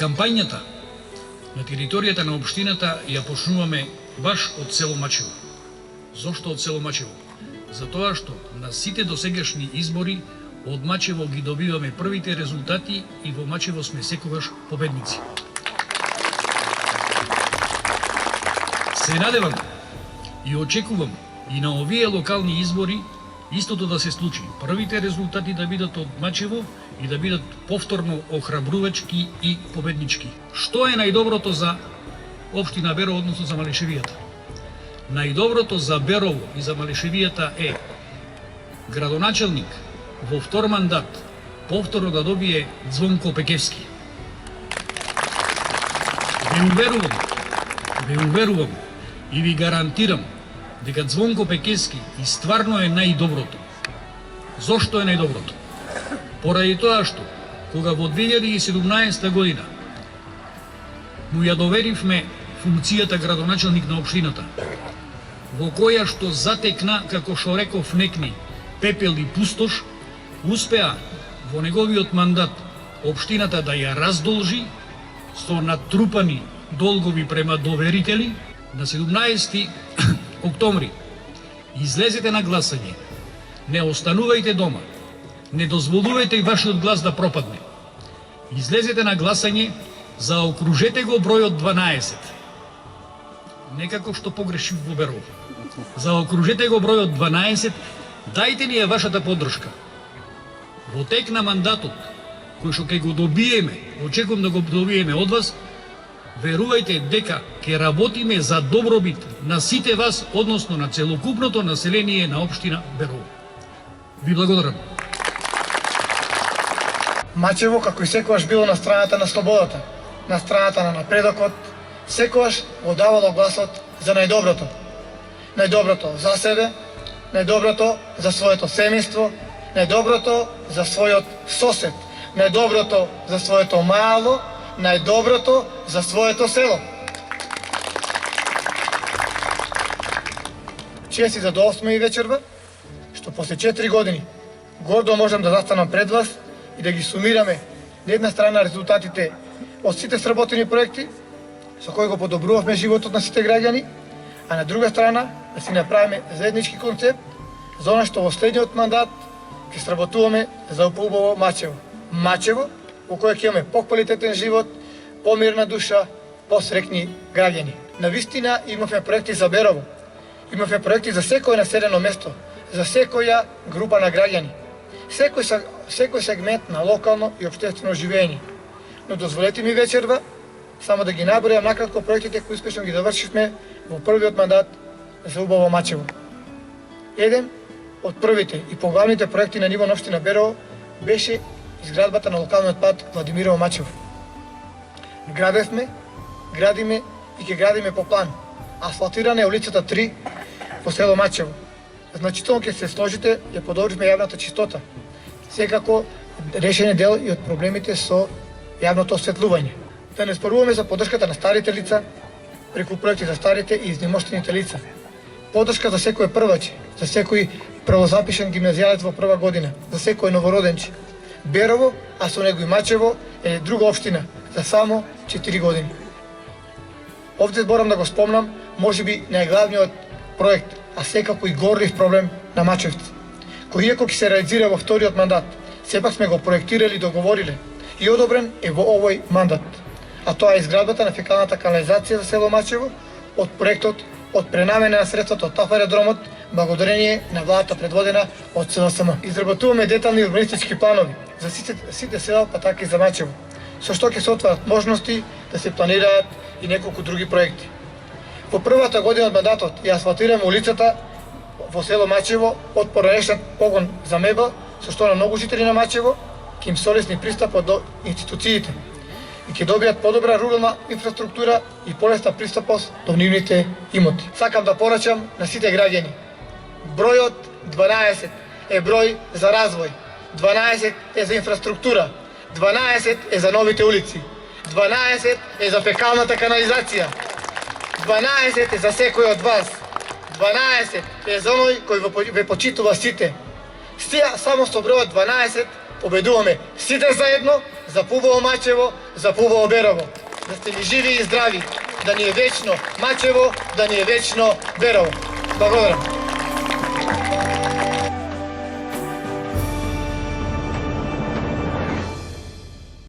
Кампањата на територијата на општината ја почнуваме баш од село Мачево. Зошто од село Мачево? Затоа што на сите досегашни избори од Мачево ги добиваме првите резултати и во Мачево сме секогаш победници. Се надевам и очекувам и на овие локални избори истото да се случи. Првите резултати да бидат од Мачево и да бидат повторно охрабрувачки и победнички. Што е најдоброто за општина Берово, односно за Малишевијата? Најдоброто за Берово и за Малишевијата е градоначелник во втор мандат повторно да добие Звонко Пекевски. Ве уверувам и ви гарантирам дека Звонко Пекевски и стварно е најдоброто. Зошто е најдоброто? Поради тоа што, кога во 2017 година му ја доверивме функцијата градоначелник на општината, во која што затекна, како што реков некни, пепел и пустош, успеа во неговиот мандат општината да ја раздолжи со натрупани долгови према доверители. На 17 октомври излезете на гласање, не останувајте дома, не дозволувајте и вашиот глас да пропадне. Излезете на гласање, заокружете го бројот 12. Некако што погрешив во Берово. Заокружете го бројот 12, дајте ни ја вашата поддршка. Во тек на мандатот, кој што ќе го добиеме, очекувам да го добиеме од вас, верувајте дека ќе работиме за добробит на сите вас, односно на целокупното население на општина Берово. Ви благодарам. Мачево, како и секогаш било на страната на слободата, на страната на напредокот, секогаш го давало гласот за најдоброто. Најдоброто за себе, најдоброто за своето семејство, најдоброто за својот сосед, најдоброто за своето мало, најдоброто за своето село. Чест и задоволство ми вечерва, што после 4 години гордо можам да застанам пред вас и да ги сумираме на една страна резултатите од сите сработени проекти, со кои го подобрувавме животот на сите граѓани, а на друга страна да си направиме заеднички концепт за она што во следниот мандат ќе сработуваме за поубаво Мачево. Мачево, во кој ќе имаме поквалитетен живот, помирна душа, посрекни граѓани. Навистина имавме проекти за Берово, имавме проекти за секое населено место, за секоја група на граѓани, секој сегмент на локално и општествено живење. Но дозволете ми вечерва само да ги набројам накратко проектите кои успешно ги довршивме во првиот мандат за убаво Мачево. Еден од првите и поглавните проекти на ниво на општина Берово беше изградбата на локалниот пат Владимирово Мачево. Градиме и ќе градиме по план. Асфалтирана е улицата 3 по село Мачево. Значително ќе се сложите ја подобривме јавната чистота. Секако решен е дел и од проблемите со јавното осветлување. Да не зборуваме за поддршката на старите лица, преку проекти за старите и изнемоштените лица. Поддршка за секој прваче, за секој првозапишен гимназијалец во прва година, за секој новороденче. Берово, а со него и Мачево, е друга општина, за само 4 години. Овде зборам да го спомнам, можеби најглавниот проект, а секако и горлив проблем на мачевци, кој иако ќе се реализира во вториот мандат, сепак сме го проектирали и договориле и одобрен е во овој мандат. А тоа е изградбата на фекалната канализација за село Мачево од проектот од пренамена на средствата од тафаредромот, благодарение на владата предводена од СДСМ. Изработуваме детални урбанистички планови за сите села, па така и за Мачево, со што ќе се отварат можности да се планираат и неколку други проекти. Во првата година од мандатот ја асфалтираме улицата во село Мачево од поранешен погон за мебел, со што на многу жители на Мачево ќе им се олесни пристапот до институциите. и ќе добијат подобра рурална инфраструктура и полесна пристапност до нивните имоти. Сакам да порачам на сите граѓани. Бројот 12 е број за развој, 12 е за инфраструктура, 12 е за новите улици, 12 е за фекалната канализација, 12 е за секој од вас, 12 е за оној кој ве почитува сите. Само со бројот 12 победуваме сите заедно за Пубово Мачево, за Пубово Берово. Да сте ни живи и здрави, да ни е вечно Мачево, да ни е вечно Берово. Благодарам.